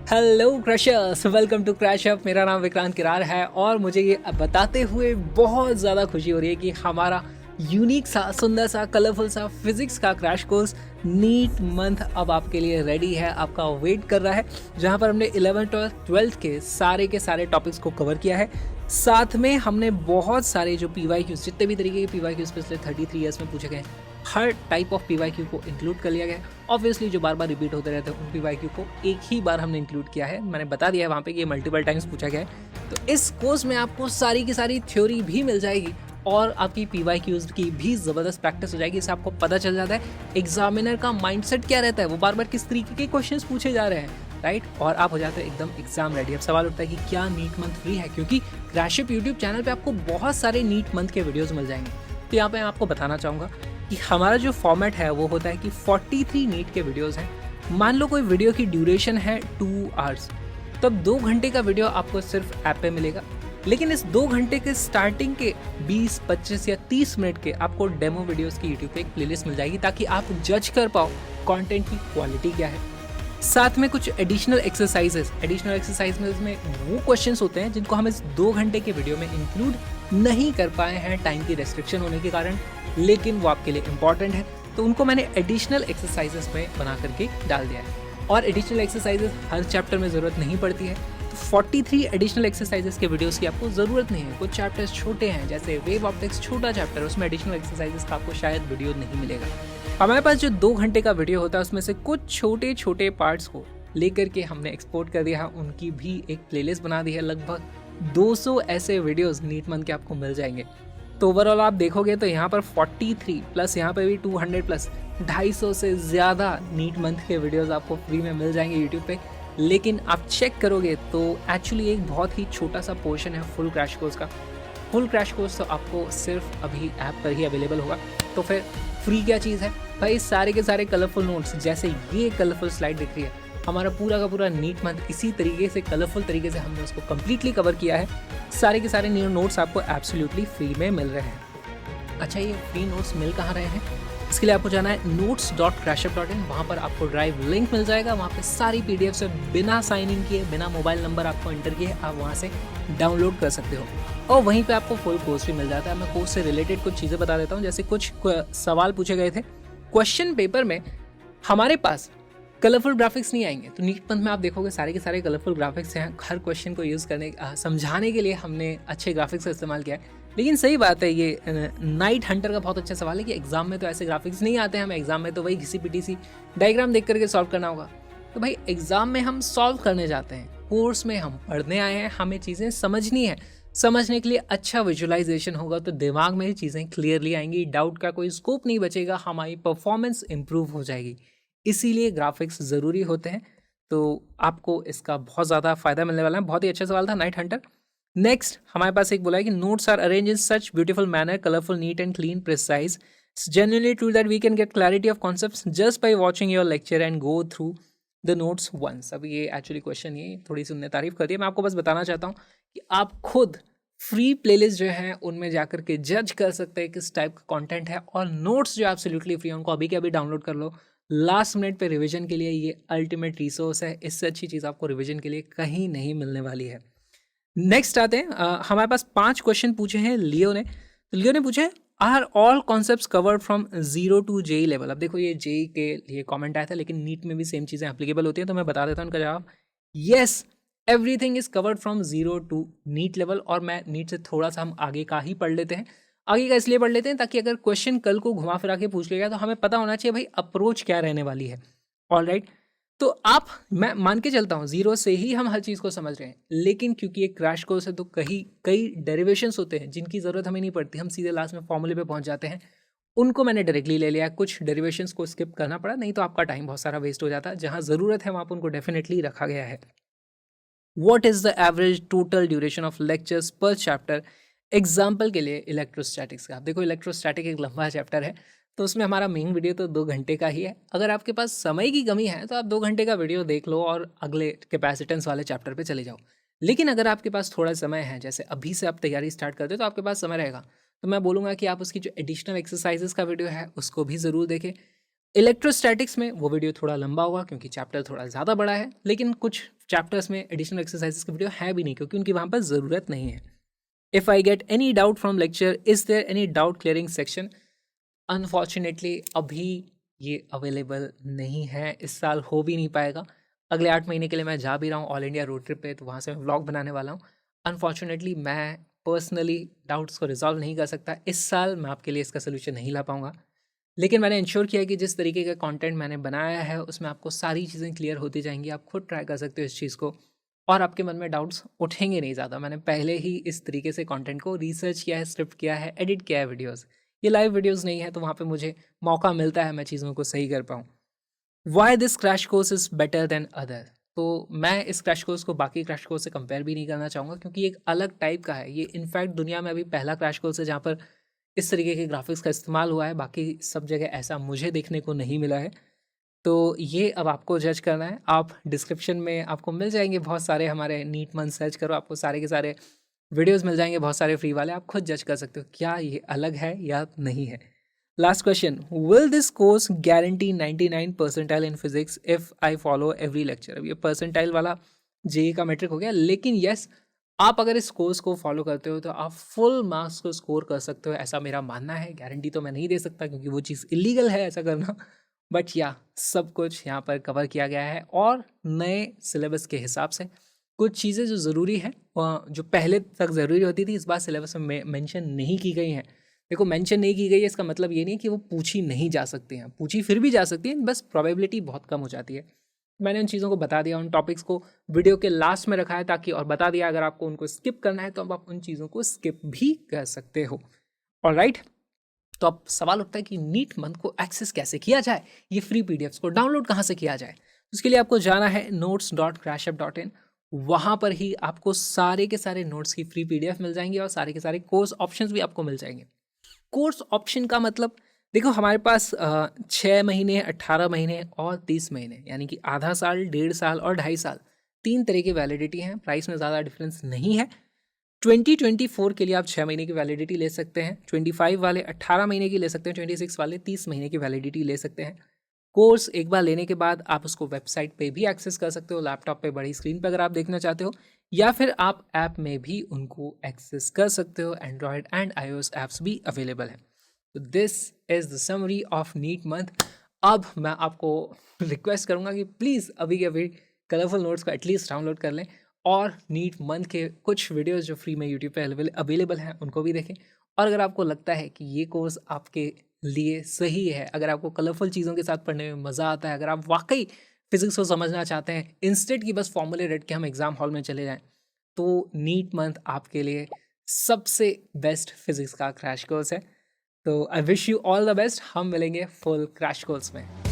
Hello crushers, welcome to Crash Up. मेरा नाम विक्रांत किरार है और मुझे ये बताते हुए बहुत ज़्यादा खुशी हो रही है कि हमारा यूनिक सा, सुंदर सा, कलरफुल सा फिजिक्स का क्रैश कोर्स नीट मंथ अब आपके लिए रेडी है, आपका वेट कर रहा है, जहाँ पर हमने 11th और 12th के सारे टॉपिक्स को कवर किया है। साथ में हमने बहुत सारे जो PYQs, जितने भी तरीके के PYQs पिछले 33 ईयर्स में पूछे गए, हर टाइप ऑफ PYQ को इंक्लूड कर लिया गया है। ऑब्वियसली जो बार बार रिपीट होते रहते हैं उन PYQ को एक ही बार हमने इंक्लूड किया है। मैंने बता दिया है वहाँ पे कि ये मल्टीपल टाइम्स पूछा गया है। तो इस कोर्स में आपको सारी की सारी थ्योरी भी मिल जाएगी और आपकी PYQs की भी ज़बरदस्त प्रैक्टिस हो जाएगी। इससे आपको पता चल जाता है एग्जामिनर का माइंडसेट क्या रहता है, वो बार बार किस तरीके के क्वेश्चंस पूछे जा रहे हैं, राइट। और आप हो जाते हैं एकदम एग्जाम रेडी। अब सवाल उठता है कि क्या नीट मंथ फ्री है, क्योंकि क्रैशअप यूट्यूब चैनल पे आपको बहुत सारे नीट मंथ के वीडियोस मिल जाएंगे। तो यहाँ पे मैं आपको बताना चाहूँगा कि हमारा जो फॉर्मेट है वो होता है कि 43 नीट के वीडियोस हैं। मान लो कोई वीडियो की ड्यूरेशन है 2 आवर्स, तब 2 घंटे का वीडियो आपको सिर्फ ऐप पे मिलेगा। लेकिन इस 2 घंटे के स्टार्टिंग के 20, 25 या 30 मिनट के आपको डेमो वीडियोस की यूट्यूब पे एक प्लेलिस्ट मिल जाएगी, ताकि आप जज कर पाओ कंटेंट की क्वालिटी क्या है। साथ में कुछ एडिशनल एक्सरसाइज में इसमें वो क्वेश्चंस होते हैं जिनको हम इस 2 घंटे के वीडियो में इंक्लूड नहीं कर पाए हैं टाइम की रेस्ट्रिक्शन होने के कारण, लेकिन वो आपके लिए इंपॉर्टेंट है, तो उनको मैंने एडिशनल एक्सरसाइजेस में बना करके डाल दिया है। और एडिशनल एक्सरसाइजेस हर चैप्टर में ज़रूरत नहीं पड़ती है, तो 43 एडिशनल एक्सरसाइजेस के वीडियोस की आपको ज़रूरत नहीं है। कुछ चैप्टर्स छोटे हैं, जैसे वेव ऑप्टिक्स छोटा चैप्टर, उसमें एडिशनल एक्सरसाइजेस का आपको शायद वीडियो नहीं मिलेगा। हमारे पास जो 2 घंटे का वीडियो होता है उसमें से कुछ छोटे छोटे पार्ट्स को लेकर के हमने एक्सपोर्ट कर दिया है, उनकी भी एक प्लेलिस्ट बना दी है। लगभग 200 ऐसे वीडियोस नीट मंथ के आपको मिल जाएंगे। तो ओवरऑल आप देखोगे तो यहाँ पर 43 प्लस यहाँ पे भी 200 प्लस 250 से ज़्यादा नीट मंथ के वीडियोस आपको फ्री में मिल जाएंगे यूट्यूब पे। लेकिन आप चेक करोगे तो एक्चुअली एक बहुत ही छोटा सा पोर्शन है फुल क्रैश कोर्स का। फुल क्रैश कोर्स तो आपको सिर्फ अभी ऐप पर ही अवेलेबल होगा। तो फिर फ्री क्या चीज़ है भाई? सारे के सारे कलरफुल नोट्स, जैसे ये कलरफुल स्लाइड दिख रही है, हमारा पूरा का पूरा नीट मंथ इसी तरीके से कलरफुल तरीके से हमने उसको कम्प्लीटली कवर किया है। सारे के सारे न्यू नोट्स आपको एब्सोल्युटली फ्री में मिल रहे हैं। अच्छा, ये फ्री नोट्स मिल कहाँ रहे हैं? इसके लिए आपको जाना है notes.crashup.in। वहाँ पर आपको ड्राइव लिंक मिल जाएगा। वहाँ पे सारी PDF से बिना साइन इन किए, बिना मोबाइल नंबर आपको एंटर किए, आप वहाँ से डाउनलोड कर सकते हो। और वहीं पे आपको फुल कोर्स भी मिल जाता है। मैं कोर्स से रिलेटेड कुछ चीज़ें बता देता हूँ। जैसे कुछ सवाल पूछे गए थे क्वेश्चन पेपर में, हमारे पास कलरफुल ग्राफिक्स नहीं आएंगे। तो नीट मंथ में आप देखोगे सारे के सारे कलरफुल ग्राफिक्स हैं। हर क्वेश्चन को यूज़ करने समझाने के लिए हमने अच्छे ग्राफिक्स का इस्तेमाल किया है। लेकिन सही बात है, ये नाइट हंटर का बहुत अच्छा सवाल है कि एग्जाम में तो ऐसे ग्राफिक्स नहीं आते हैं। हमें एग्जाम में तो वही घिसी पिटी सी डायग्राम देख करके सॉल्व करना होगा। तो भाई एग्जाम में हम सॉल्व करने जाते हैं, कोर्स में हम पढ़ने आए हैं, हमें चीज़ें समझनी है। समझने के लिए अच्छा विजुअलाइजेशन होगा तो दिमाग में चीज़ें क्लियरली आएंगी, डाउट का कोई स्कोप नहीं बचेगा, हमारी परफॉर्मेंस इंप्रूव हो जाएगी। इसीलिए ग्राफिक्स ज़रूरी होते हैं। तो आपको इसका बहुत ज़्यादा फ़ायदा मिलने वाला है। बहुत ही अच्छा सवाल था नाइट हंटर। नेक्स्ट हमारे पास एक बोला है कि notes are arrange in such beautiful manner, colourful, neat and clean, precise, genuinely true that we can get clarity of concepts just by watching your lecture and go through the notes once। अब ये actually question, ये थोड़ी सी उनने तारीफ कर दी है। मैं आपको बस बताना चाहता हूँ कि आप खुद फ्री प्लेलिस्ट जो है उनमें जाकर के जज कर सकते हैं किस टाइप का कंटेंट है। और नोट्स जो एब्सोल्युटली फ्री है उनको अभी के अभी डाउनलोड कर लो। लास्ट मिनट पे रिवीजन के लिए ये अल्टीमेट रिसोर्स है। इससे अच्छी चीज़ आपको रिवीजन के लिए कहीं नहीं मिलने वाली है। नेक्स्ट आते हैं, हमारे पास 5 क्वेश्चन पूछे हैं लियो ने। तो लियो ने पूछे are all concepts covered from 0 to JEE level. अब देखो ये JEE के लिए कमेंट आया था, लेकिन नीट में भी सेम चीज़ें एप्लीकेबल होती हैं। तो मैं बता देता हूँ उनका जवाब, yes everything is covered from 0 to NEET level. और मैं नीट से थोड़ा सा हम आगे का ही पढ़ लेते हैं। आगे का इसलिए पढ़ लेते हैं ताकि अगर क्वेश्चन कल को घुमा फिरा के पूछ लिया तो हमें पता होना चाहिए भाई अप्रोच क्या रहने वाली है। All right. तो आप, मैं मान के चलता हूँ 0 से ही हम हर चीज़ को समझ रहे हैं, लेकिन क्योंकि ये क्रैश कोर्स है तो कई डेरिवेशंस होते हैं जिनकी ज़रूरत हमें नहीं पड़ती, हम सीधे लास्ट में फॉर्मूले पे पहुंच जाते हैं। उनको मैंने डायरेक्टली ले लिया, कुछ डेरिवेशंस को स्किप करना पड़ा, नहीं तो आपका टाइम बहुत सारा वेस्ट हो जाता है। जहाँ ज़रूरत है वहाँ पर उनको डेफिनेटली रखा गया है। What is the average total duration of lectures पर चैप्टर? एग्जाम्पल के लिए इलेक्ट्रोस्टैटिक्स का, आप देखो इलेक्ट्रोस्टैटिक एक लंबा चैप्टर है, तो उसमें हमारा मेन वीडियो तो 2 घंटे का ही है। अगर आपके पास समय की कमी है तो आप 2 घंटे का वीडियो देख लो और अगले कैपेसिटेंस वाले चैप्टर पे चले जाओ। लेकिन अगर आपके पास थोड़ा समय है, जैसे अभी से आप तैयारी स्टार्ट करते हो तो आपके पास समय रहेगा, तो मैं बोलूँगा कि आप उसकी जो एडिशनल एक्सरसाइजेस का वीडियो है उसको भी ज़रूर देखें। इलेक्ट्रोस्टैटिक्स में वो वीडियो थोड़ा लंबा होगा क्योंकि चैप्टर थोड़ा ज़्यादा बड़ा है, लेकिन कुछ चैप्टर्स में एडिशनल एक्सरसाइजेस की वीडियो है भी नहीं क्योंकि उनकी वहाँ पर ज़रूरत नहीं है। If I get any doubt from lecture, is there any doubt clearing section? Unfortunately अभी ये अवेलेबल नहीं है, इस साल हो भी नहीं पाएगा। अगले 8 महीने के लिए मैं जा भी रहा हूँ ऑल इंडिया रोड ट्रिप पे, तो वहाँ से मैं व्लॉग बनाने वाला हूँ। अनफॉर्चुनेटली मैं पर्सनली डाउट्स को रिज़ॉल्व नहीं कर सकता। इस साल मैं आपके लिए इसका सॉल्यूशन नहीं ला पाऊँगा। लेकिन मैंने इंश्योर किया कि जिस तरीके का कंटेंट मैंने बनाया है उसमें आपको सारी चीज़ें क्लियर होती जाएँगी। आप खुद ट्राई कर सकते हो इस चीज़ को और आपके मन में डाउट्स उठेंगे नहीं ज़्यादा। मैंने पहले ही इस तरीके से कंटेंट को रिसर्च किया है, स्क्रिप्ट किया है, एडिट किया है वीडियोज़। ये लाइव वीडियोज़ नहीं है तो वहाँ पे मुझे मौका मिलता है मैं चीज़ों को सही कर पाऊँ। Why this crash course is better than other? तो मैं इस क्रैश कोर्स को बाकी क्रैश कोर्स से कंपेयर भी नहीं करना चाहूँगा क्योंकि ये एक अलग टाइप का है। ये इनफैक्ट दुनिया में अभी पहला क्रैश कोर्स है जहाँ पर इस तरीके के ग्राफ़िक्स का इस्तेमाल हुआ है, बाकी सब जगह ऐसा मुझे देखने को नहीं मिला है। तो ये अब आपको जज करना है। आप डिस्क्रिप्शन में आपको मिल जाएँगे बहुत सारे हमारे नीट मंथ सर्च करो, आपको सारे के सारे वीडियोज़ मिल जाएँगे बहुत सारे फ्री वाले, आप खुद जज कर सकते हो क्या ये अलग है या नहीं है। Last question, will this course guarantee 99 percentile in physics if I follow every lecture? अब ये परसेंटाइल वाला जेईई का मैट्रिक हो गया, लेकिन यस, आप अगर इस कोर्स को फॉलो करते हो तो आप फुल मार्क्स को स्कोर कर सकते हो, ऐसा मेरा मानना है। गारंटी तो मैं नहीं दे सकता क्योंकि वो चीज़ इलीगल है ऐसा करना, बट या सब कुछ यहाँ पर कवर किया गया है और नए सिलेबस के हिसाब से कुछ चीज़ें जो ज़रूरी है जो पहले तक ज़रूरी होती थी इस बार सिलेबस में मेंशन नहीं की गई हैं। देखो, मेंशन नहीं की गई है इसका मतलब ये नहीं कि वो पूछी नहीं जा सकती हैं, पूछी फिर भी जा सकती हैं, बस प्रोबेबिलिटी बहुत कम हो जाती है। मैंने उन चीज़ों को बता दिया, उन टॉपिक्स को वीडियो के लास्ट में रखा है ताकि, और बता दिया अगर आपको उनको स्किप करना है तो अब आप उन चीज़ों को स्किप भी कर सकते हो। ऑलराइट, तो अब सवाल उठता है कि नीट मंथ को एक्सेस कैसे किया जाए, ये फ्री पीडीएफ्स को डाउनलोड कहाँ से किया जाए? उसके लिए आपको जाना है notes.crashup.in। वहाँ पर ही आपको सारे के सारे नोट्स की फ्री पीडीएफ मिल जाएंगे और सारे के सारे कोर्स ऑप्शंस भी आपको मिल जाएंगे। कोर्स ऑप्शन का मतलब, देखो हमारे पास 6 महीने, 18 महीने और 30 महीने, यानी कि आधा साल, 1.5 साल और 2.5 साल, 3 तरह की वैलिडिटी हैं। प्राइस में ज़्यादा डिफरेंस नहीं है। 2024 के लिए आप 6 महीने की वैलिडिटी ले सकते हैं, 25 वाले 18 महीने की ले सकते हैं, 26 वाले 30 महीने की वैलिडिटी ले सकते हैं। कोर्स एक बार लेने के बाद आप उसको वेबसाइट पे भी एक्सेस कर सकते हो, लैपटॉप पे बड़ी स्क्रीन पे अगर आप देखना चाहते हो, या फिर आप ऐप में भी उनको एक्सेस कर सकते हो। एंड्रॉयड एंड iOS ऐप्स भी अवेलेबल हैं। तो this is the summary of NEET month. अब मैं आपको रिक्वेस्ट करूँगा कि प्लीज़ अभी के अभी कलरफुल नोट्स को एटलीस्ट डाउनलोड कर लें और नीट मंथ के कुछ वीडियोस जो फ्री में यूट्यूब पे अवेलेबल हैं उनको भी देखें। और अगर आपको लगता है कि ये कोर्स आपके लिए सही है, अगर आपको कलरफुल चीज़ों के साथ पढ़ने में मज़ा आता है, अगर आप वाकई फिजिक्स को समझना चाहते हैं इंस्टेड की बस फॉर्मूले रट के हम एग्ज़ाम हॉल में चले जाएं, तो नीट मंथ आपके लिए सबसे बेस्ट फिजिक्स का क्रैश कोर्स है। तो I wish you all the best. हम मिलेंगे फुल क्रैश कोर्स में।